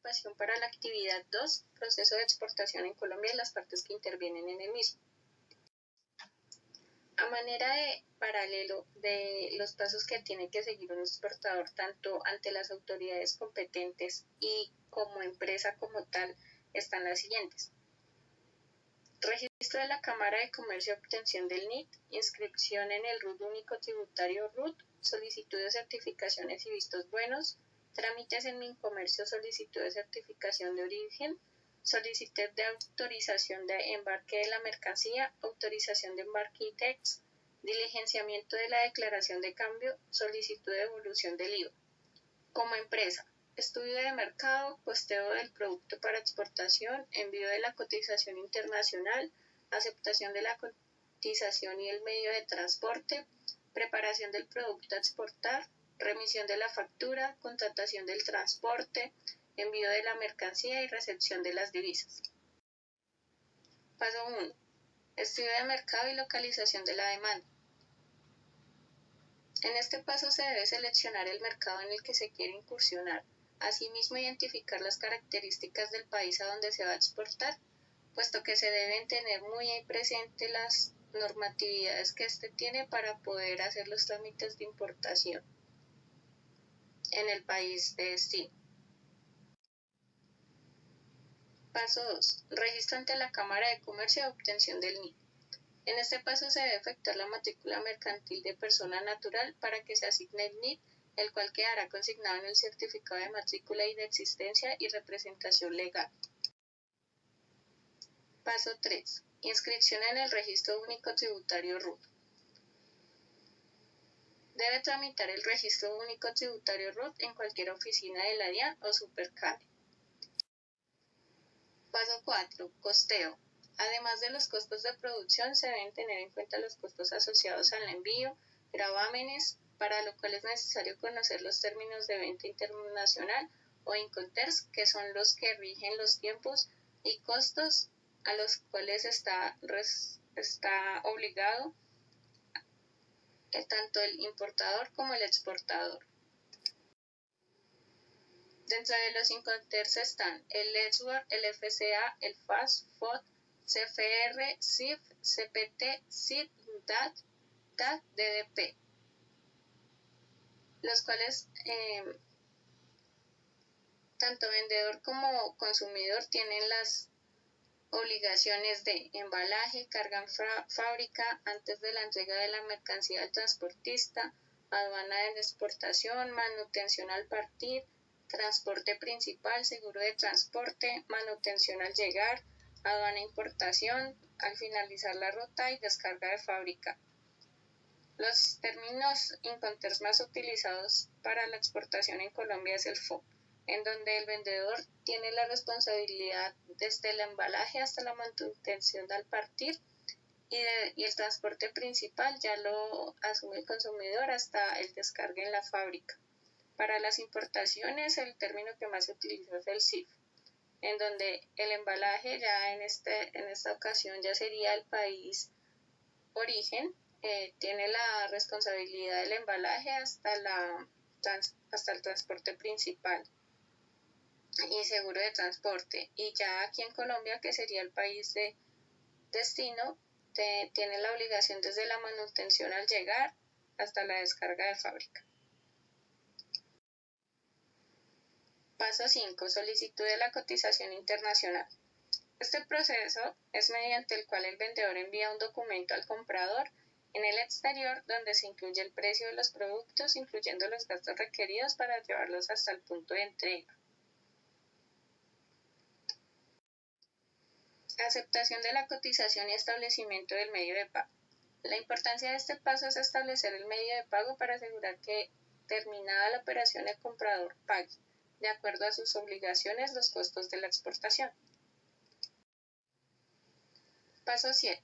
participación para la actividad 2, proceso de exportación en Colombia y las partes que intervienen en el mismo. A manera de paralelo de los pasos que tiene que seguir un exportador tanto ante las autoridades competentes y como empresa como tal, están las siguientes. Registro de la Cámara de Comercio y obtención del NIT, inscripción en el RUT único tributario RUT, solicitud de certificaciones y vistos buenos, trámites en Mincomercio, solicitud de certificación de origen, solicitud de autorización de embarque de la mercancía, autorización de embarque ITEX, diligenciamiento de la declaración de cambio, solicitud de devolución del IVA. Como empresa, estudio de mercado, costeo del producto para exportación, envío de la cotización internacional, aceptación de la cotización y el medio de transporte, preparación del producto a exportar, remisión de la factura, contratación del transporte, envío de la mercancía y recepción de las divisas. Paso 1. Estudio de mercado y localización de la demanda. En este paso se debe seleccionar el mercado en el que se quiere incursionar, asimismo identificar las características del país a donde se va a exportar, puesto que se deben tener muy presente las normatividades que éste tiene para poder hacer los trámites de importación en el país de destino. Paso 2. Registro ante la Cámara de Comercio y obtención del NIT. En este paso se debe efectuar la matrícula mercantil de persona natural para que se asigne el NIT, el cual quedará consignado en el certificado de matrícula y de existencia y representación legal. Paso 3. Inscripción en el Registro Único Tributario RUT. Debe tramitar el Registro Único Tributario RUT en cualquier oficina de la DIAN o Supercale. Paso 4. Costeo. Además de los costos de producción, se deben tener en cuenta los costos asociados al envío, gravámenes, para lo cual es necesario conocer los términos de venta internacional o Incoterms, que son los que rigen los tiempos y costos a los cuales está obligado tanto el importador como el exportador. Dentro de los Incoterms están el LESWOR, el FCA, el FAS, FOD, CFR, CIF, CPT, CIT, DAT, TAT, DDP, los cuales tanto vendedor como consumidor tienen las obligaciones de embalaje, carga en fábrica, antes de la entrega de la mercancía al transportista, aduana de exportación, manutención al partir, transporte principal, seguro de transporte, manutención al llegar, aduana e importación, al finalizar la ruta y descarga de fábrica. Los términos Incoterms más utilizados para la exportación en Colombia es el FOB, en donde el vendedor tiene la responsabilidad desde el embalaje hasta la manutención al partir y el transporte principal ya lo asume el consumidor hasta el descargue en la fábrica. Para las importaciones el término que más se utiliza es el CIF, en donde el embalaje ya en esta ocasión ya sería el país origen, tiene la responsabilidad del embalaje hasta el transporte principal y seguro de transporte, y ya aquí en Colombia, que sería el país de destino, tiene la obligación desde la manutención al llegar hasta la descarga de fábrica. Paso 5. Solicitud de la cotización internacional. Este proceso es mediante el cual el vendedor envía un documento al comprador en el exterior donde se incluye el precio de los productos, incluyendo los gastos requeridos para llevarlos hasta el punto de entrega. Aceptación de la cotización y establecimiento del medio de pago. La importancia de este paso es establecer el medio de pago para asegurar que, terminada la operación, el comprador pague, de acuerdo a sus obligaciones, los costos de la exportación. Paso 7.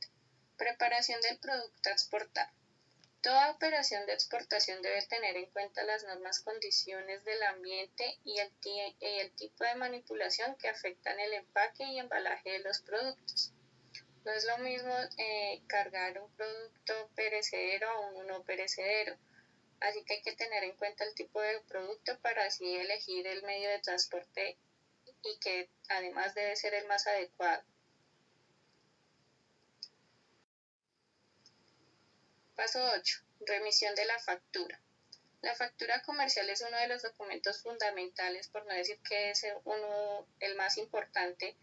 Preparación del producto a exportar. Toda operación de exportación debe tener en cuenta las normas, condiciones del ambiente y el tipo de manipulación que afectan el empaque y embalaje de los productos. No es lo mismo cargar un producto perecedero a un no perecedero, así que hay que tener en cuenta el tipo de producto para así elegir el medio de transporte y que además debe ser el más adecuado. Paso 8. Remisión de la factura. La factura comercial es uno de los documentos fundamentales, por no decir que es el más importante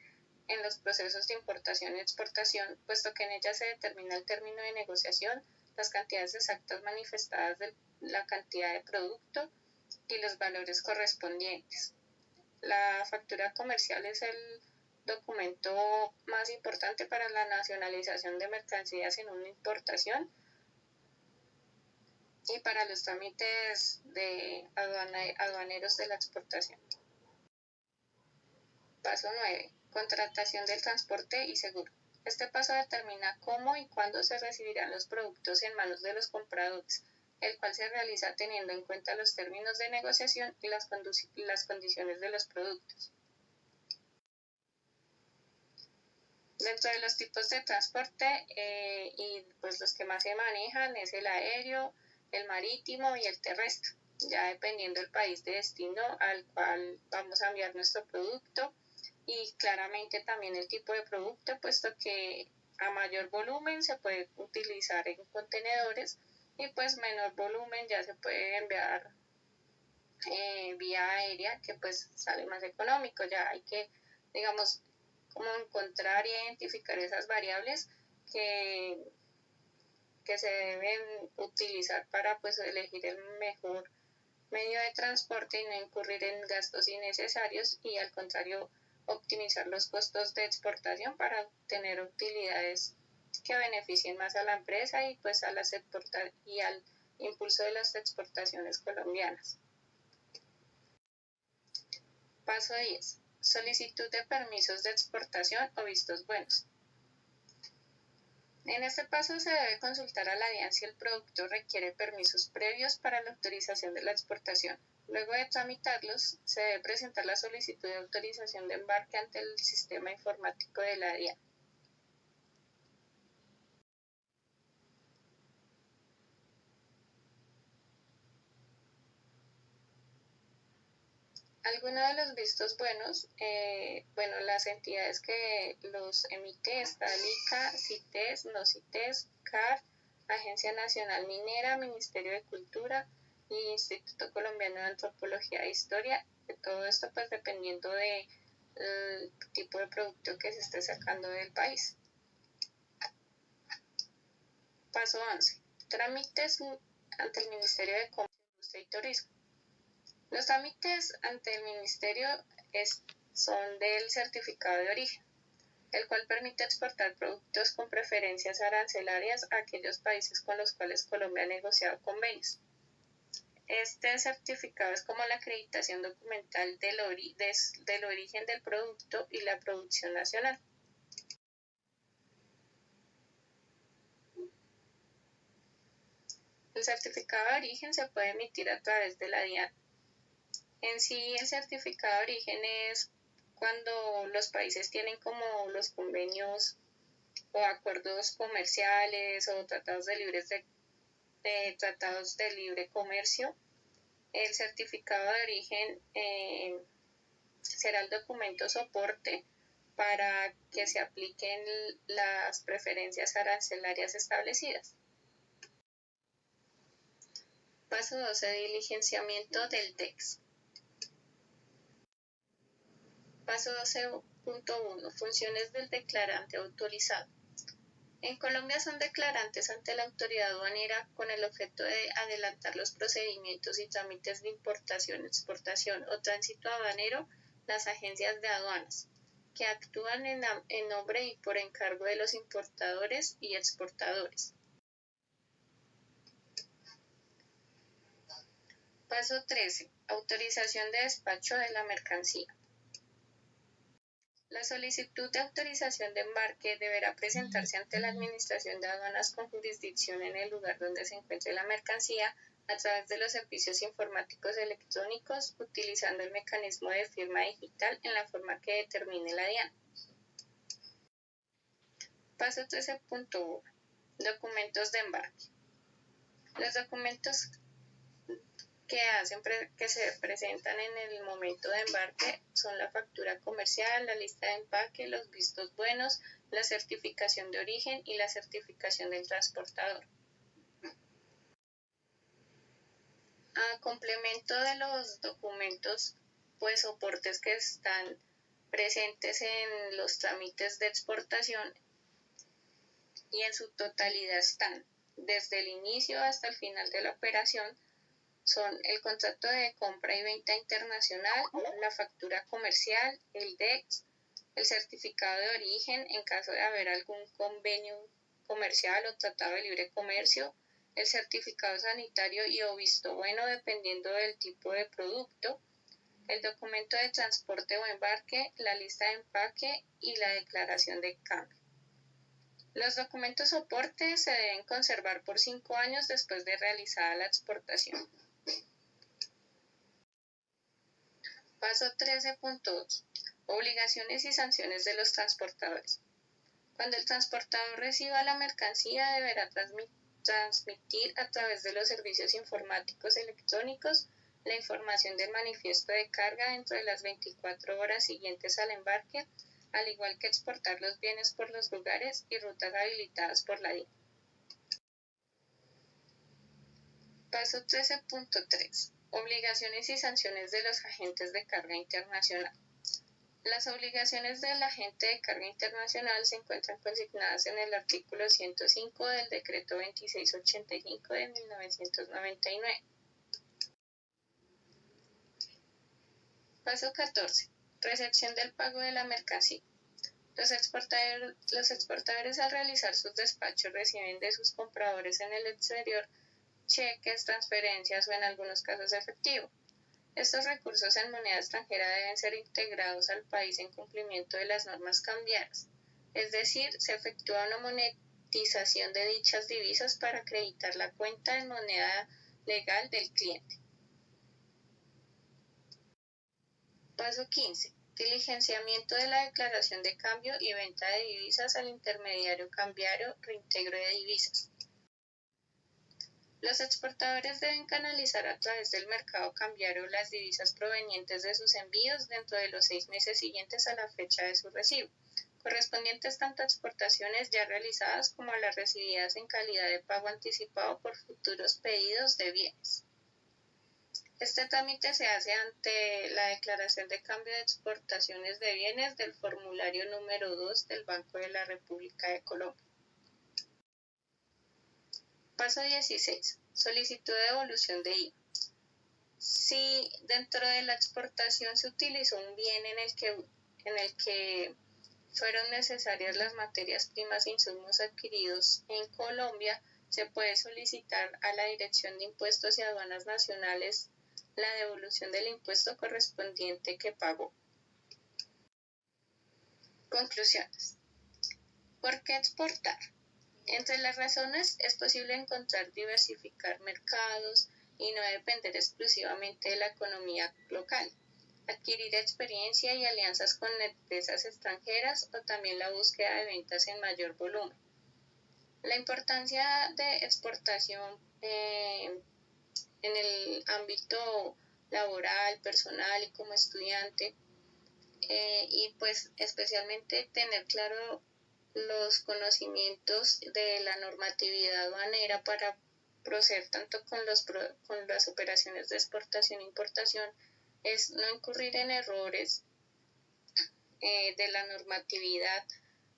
en los procesos de importación y exportación, puesto que en ella se determina el término de negociación, las cantidades exactas manifestadas de la cantidad de producto y los valores correspondientes. La factura comercial es el documento más importante para la nacionalización de mercancías en una importación y para los trámites de aduaneros de la exportación. Paso 9. Contratación del transporte y seguro. Este paso determina cómo y cuándo se recibirán los productos en manos de los compradores, el cual se realiza teniendo en cuenta los términos de negociación y las condiciones de los productos. Dentro de los tipos de transporte, y pues los que más se manejan es el aéreo, el marítimo y el terrestre, ya dependiendo del país de destino al cual vamos a enviar nuestro producto, y claramente también el tipo de producto, puesto que a mayor volumen se puede utilizar en contenedores y pues menor volumen ya se puede enviar vía aérea, que pues sale más económico. Ya hay que, digamos, como encontrar e identificar esas variables que se deben utilizar para pues elegir el mejor medio de transporte y no incurrir en gastos innecesarios, y al contrario optimizar los costos de exportación para obtener utilidades que beneficien más a la empresa y pues al impulso de las exportaciones colombianas. Paso 10. Solicitud de permisos de exportación o vistos buenos. En este paso se debe consultar a la DIAN si el producto requiere permisos previos para la autorización de la exportación. Luego de tramitarlos, se debe presentar la solicitud de autorización de embarque ante el sistema informático de la DIAN. Algunos de los vistos buenos, las entidades que los emite está el ICA, CITES, NOCITES, CAR, Agencia Nacional Minera, Ministerio de Cultura y Instituto Colombiano de Antropología e Historia. De todo esto pues dependiendo del tipo de producto que se esté sacando del país. Paso 11. Trámites ante el Ministerio de Comercio, Industria y Turismo. Los trámites ante el Ministerio son del certificado de origen, el cual permite exportar productos con preferencias arancelarias a aquellos países con los cuales Colombia ha negociado convenios. Este certificado es como la acreditación documental del origen del producto y la producción nacional. El certificado de origen se puede emitir a través de la DIAN. En sí, el certificado de origen es cuando los países tienen como los convenios o acuerdos comerciales o tratados de libre comercio. El certificado de origen será el documento soporte para que se apliquen las preferencias arancelarias establecidas. Paso 12. Diligenciamiento del TEX. Paso 12.1. Funciones del declarante autorizado. En Colombia son declarantes ante la autoridad aduanera con el objeto de adelantar los procedimientos y trámites de importación, exportación o tránsito aduanero las agencias de aduanas, que actúan en nombre y por encargo de los importadores y exportadores. Paso 13. Autorización de despacho de la mercancía. La solicitud de autorización de embarque deberá presentarse ante la Administración de Aduanas con jurisdicción en el lugar donde se encuentre la mercancía a través de los servicios informáticos electrónicos, utilizando el mecanismo de firma digital en la forma que determine la DIAN. Paso 13.1. Documentos de embarque. Los documentos que se presentan en el momento de embarque son la factura comercial, la lista de empaque, los vistos buenos, la certificación de origen y la certificación del transportador. A complemento de los documentos, pues soportes que están presentes en los trámites de exportación y en su totalidad están desde el inicio hasta el final de la operación, son el contrato de compra y venta internacional, la factura comercial, el DEX, el certificado de origen en caso de haber algún convenio comercial o tratado de libre comercio, el certificado sanitario y o visto bueno dependiendo del tipo de producto, el documento de transporte o embarque, la lista de empaque y la declaración de cambio. Los documentos soporte se deben conservar por 5 años después de realizada la exportación. Paso 13.2. Obligaciones y sanciones de los transportadores. Cuando el transportador reciba la mercancía, deberá transmitir a través de los servicios informáticos electrónicos la información del manifiesto de carga dentro de las 24 horas siguientes al embarque, al igual que exportar los bienes por los lugares y rutas habilitadas por la DIAN. Paso 13.3. Obligaciones y sanciones de los agentes de carga internacional. Las obligaciones del agente de carga internacional se encuentran consignadas en el artículo 105 del Decreto 2685 de 1999. Paso 14. Recepción del pago de la mercancía. Los exportadores al realizar sus despachos reciben de sus compradores en el exterior cheques, transferencias o en algunos casos efectivo. Estos recursos en moneda extranjera deben ser integrados al país en cumplimiento de las normas cambiarias, es decir, se efectúa una monetización de dichas divisas para acreditar la cuenta en moneda legal del cliente. Paso 15. Diligenciamiento de la declaración de cambio y venta de divisas al intermediario cambiario, reintegro de divisas. Los exportadores deben canalizar a través del mercado cambiario las divisas provenientes de sus envíos dentro de los 6 meses siguientes a la fecha de su recibo, correspondientes tanto a exportaciones ya realizadas como a las recibidas en calidad de pago anticipado por futuros pedidos de bienes. Este trámite se hace ante la declaración de cambio de exportaciones de bienes del formulario número 2 del Banco de la República de Colombia. Paso 16. Solicitud de devolución de IVA. Si dentro de la exportación se utilizó un bien en el que fueron necesarias las materias primas e insumos adquiridos en Colombia, se puede solicitar a la Dirección de Impuestos y Aduanas Nacionales la devolución del impuesto correspondiente que pagó. Conclusiones. ¿Por qué exportar? Entre las razones es posible encontrar diversificar mercados y no depender exclusivamente de la economía local, adquirir experiencia y alianzas con empresas extranjeras o también la búsqueda de ventas en mayor volumen. La importancia de exportación en el ámbito laboral, personal y como estudiante, y pues especialmente tener claro los conocimientos de la normatividad aduanera para proceder tanto con las operaciones de exportación e importación, es no incurrir en errores de la normatividad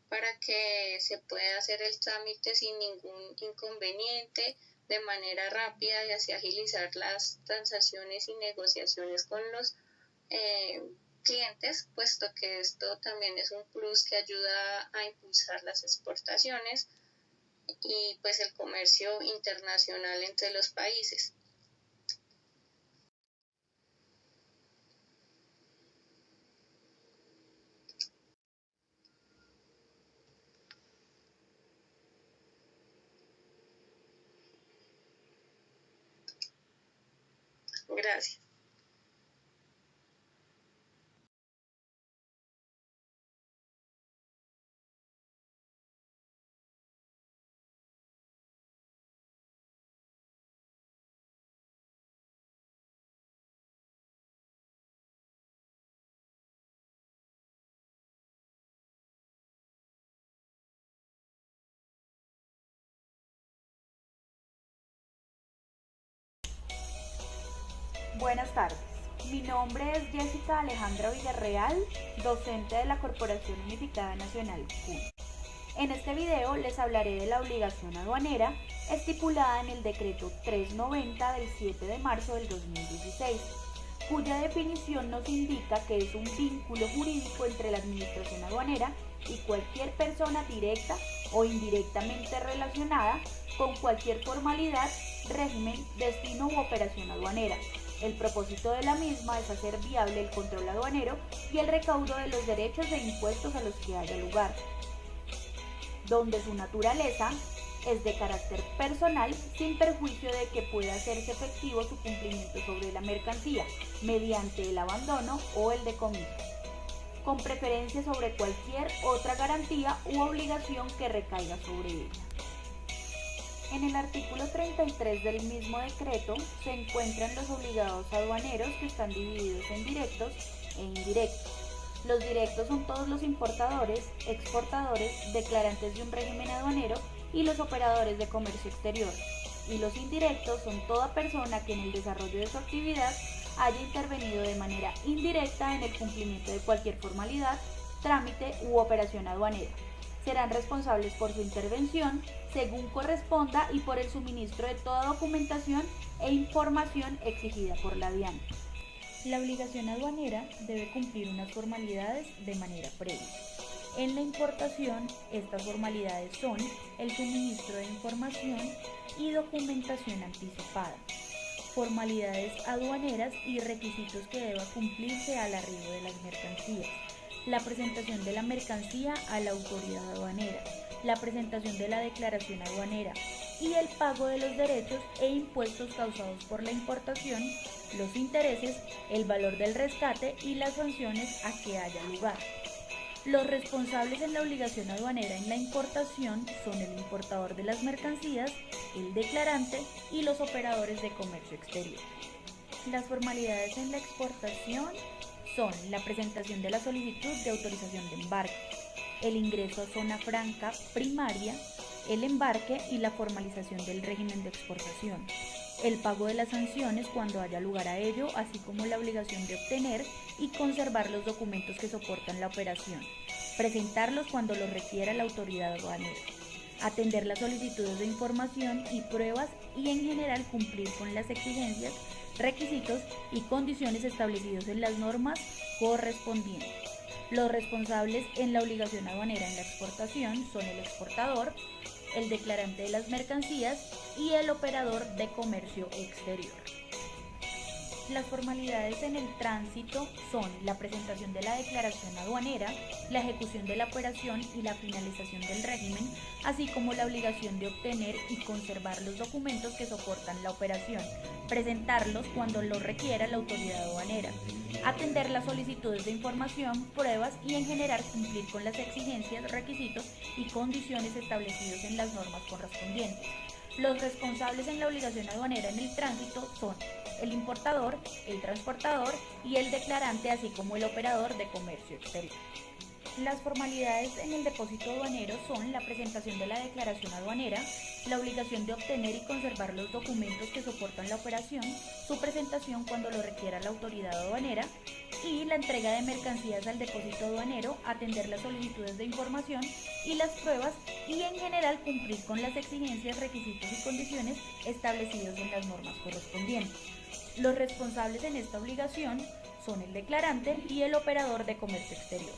para que se pueda hacer el trámite sin ningún inconveniente, de manera rápida y así agilizar las transacciones y negociaciones con los clientes, puesto que esto también es un plus que ayuda a impulsar las exportaciones y pues el comercio internacional entre los países. Gracias. Buenas tardes. Mi nombre es Jessica Alejandra Villarreal, docente de la Corporación Unificada Nacional CUN. En este video les hablaré de la obligación aduanera estipulada en el decreto 390 del 7 de marzo del 2016, cuya definición nos indica que es un vínculo jurídico entre la administración aduanera y cualquier persona directa o indirectamente relacionada con cualquier formalidad, régimen, destino u operación aduanera. El propósito de la misma es hacer viable el control aduanero y el recaudo de los derechos e impuestos a los que haya lugar, donde su naturaleza es de carácter personal sin perjuicio de que pueda hacerse efectivo su cumplimiento sobre la mercancía mediante el abandono o el decomiso, con preferencia sobre cualquier otra garantía u obligación que recaiga sobre ella. En el artículo 33 del mismo decreto se encuentran los obligados aduaneros, que están divididos en directos e indirectos. Los directos son todos los importadores, exportadores, declarantes de un régimen aduanero y los operadores de comercio exterior. Y los indirectos son toda persona que en el desarrollo de su actividad haya intervenido de manera indirecta en el cumplimiento de cualquier formalidad, trámite u operación aduanera. Serán responsables por su intervención según corresponda y por el suministro de toda documentación e información exigida por la DIAN. La obligación aduanera debe cumplir unas formalidades de manera previa. En la importación, estas formalidades son el suministro de información y documentación anticipada, formalidades aduaneras y requisitos que deba cumplirse al arribo de las mercancías, la presentación de la mercancía a la autoridad aduanera, la presentación de la declaración aduanera y el pago de los derechos e impuestos causados por la importación, los intereses, el valor del rescate y las sanciones a que haya lugar. Los responsables en la obligación aduanera en la importación son el importador de las mercancías, el declarante y los operadores de comercio exterior. Las formalidades en la exportación son la presentación de la solicitud de autorización de embarque, el ingreso a zona franca primaria, el embarque y la formalización del régimen de exportación, el pago de las sanciones cuando haya lugar a ello, así como la obligación de obtener y conservar los documentos que soportan la operación, presentarlos cuando los requiera la autoridad aduanera, atender las solicitudes de información y pruebas y en general cumplir con las exigencias, requisitos y condiciones establecidos en las normas correspondientes. Los responsables en la obligación aduanera en la exportación son el exportador, el declarante de las mercancías y el operador de comercio exterior. Las formalidades en el tránsito son la presentación de la declaración aduanera, la ejecución de la operación y la finalización del régimen, así como la obligación de obtener y conservar los documentos que soportan la operación, presentarlos cuando lo requiera la autoridad aduanera, atender las solicitudes de información, pruebas y en general cumplir con las exigencias, requisitos y condiciones establecidos en las normas correspondientes. Los responsables en la obligación aduanera en el tránsito son el importador, el transportador y el declarante, así como el operador de comercio exterior. Las formalidades en el depósito aduanero son la presentación de la declaración aduanera, la obligación de obtener y conservar los documentos que soportan la operación, su presentación cuando lo requiera la autoridad aduanera y la entrega de mercancías al depósito aduanero, atender las solicitudes de información y las pruebas y en general cumplir con las exigencias, requisitos y condiciones establecidos en las normas correspondientes. Los responsables en esta obligación son el declarante y el operador de comercio exterior.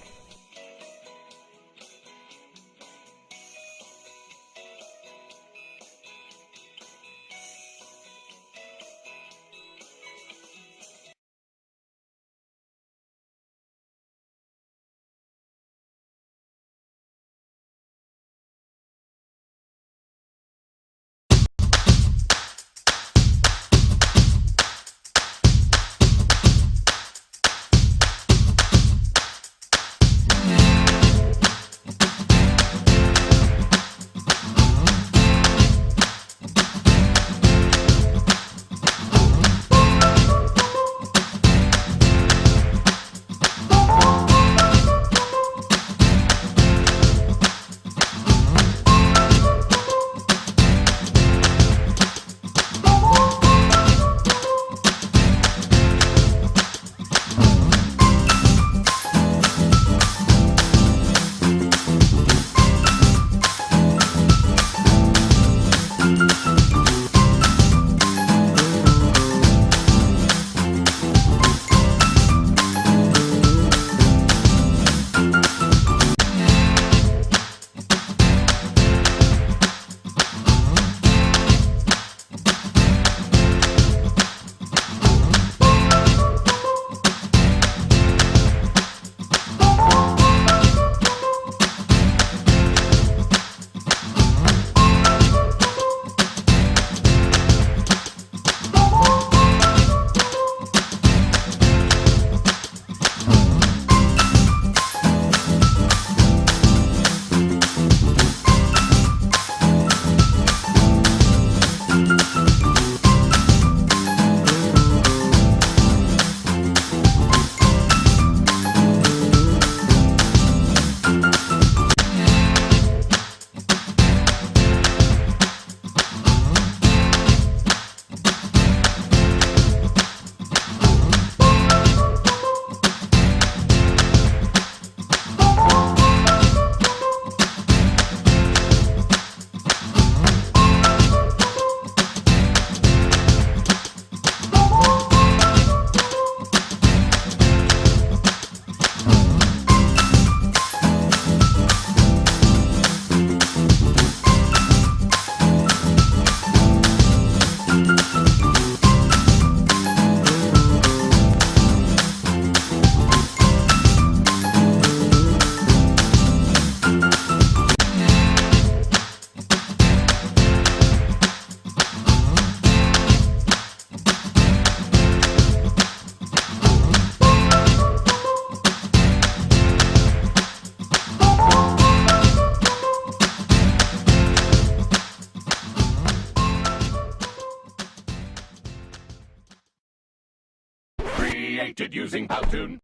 Activated using Powtoon.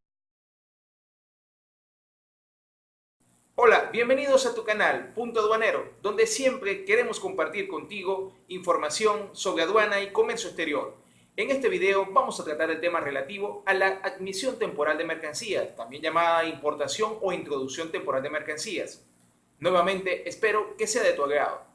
Hola, bienvenidos a tu canal Punto Aduanero, donde siempre queremos compartir contigo información sobre aduana y comercio exterior. En este video vamos a tratar el tema relativo a la admisión temporal de mercancías, también llamada importación o introducción temporal de mercancías. Nuevamente, espero que sea de tu agrado.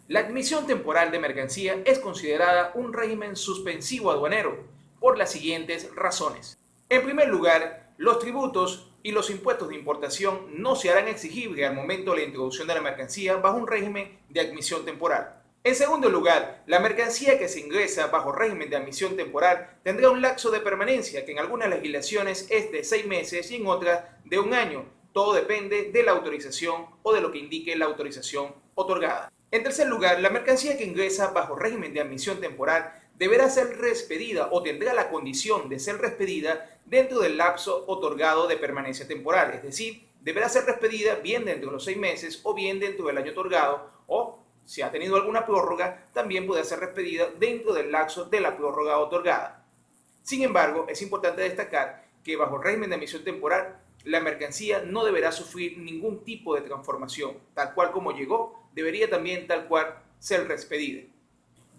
La admisión temporal de mercancía es considerada un régimen suspensivo aduanero por las siguientes razones. En primer lugar, los tributos y los impuestos de importación no se harán exigibles al momento de la introducción de la mercancía bajo un régimen de admisión temporal. En segundo lugar, la mercancía que se ingresa bajo régimen de admisión temporal tendrá un lapso de permanencia que en algunas legislaciones es de 6 meses y en otras de 1 año. Todo depende de la autorización o de lo que indique la autorización otorgada. En tercer lugar, la mercancía que ingresa bajo régimen de admisión temporal deberá ser respedida o tendrá la condición de ser respedida dentro del lapso otorgado de permanencia temporal, es decir, deberá ser respedida bien dentro de los 6 meses o bien dentro del año otorgado, o si ha tenido alguna prórroga, también puede ser respedida dentro del lapso de la prórroga otorgada. Sin embargo, es importante destacar que bajo el régimen de admisión temporal, la mercancía no deberá sufrir ningún tipo de transformación, tal cual como llegó, debería también tal cual ser respedida.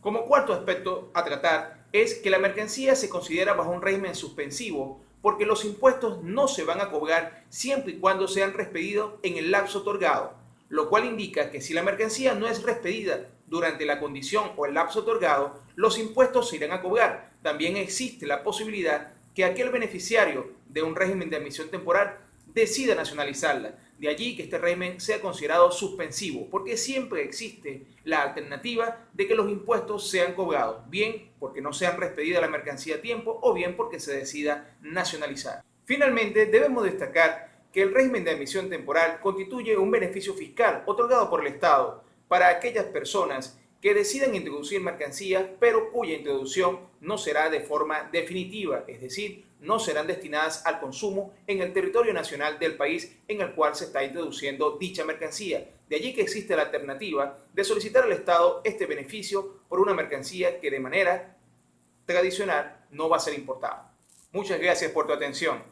Como cuarto aspecto a tratar es que la mercancía se considera bajo un régimen suspensivo porque los impuestos no se van a cobrar siempre y cuando sean respedidos en el lapso otorgado, lo cual indica que si la mercancía no es respedida durante la condición o el lapso otorgado, los impuestos se irán a cobrar. También existe la posibilidad que aquel beneficiario de un régimen de admisión temporal decida nacionalizarla. De allí que este régimen sea considerado suspensivo, porque siempre existe la alternativa de que los impuestos sean cobrados, bien porque no sean respedida la mercancía a tiempo o bien porque se decida nacionalizar. Finalmente, debemos destacar que el régimen de admisión temporal constituye un beneficio fiscal otorgado por el Estado para aquellas personas que decidan introducir mercancías, pero cuya introducción no será de forma definitiva, es decir, no serán destinadas al consumo en el territorio nacional del país en el cual se está introduciendo dicha mercancía. De allí que existe la alternativa de solicitar al Estado este beneficio por una mercancía que de manera tradicional no va a ser importada. Muchas gracias por tu atención.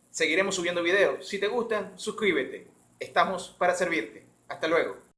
Seguiremos subiendo videos. Si te gustan, suscríbete. Estamos para servirte. Hasta luego.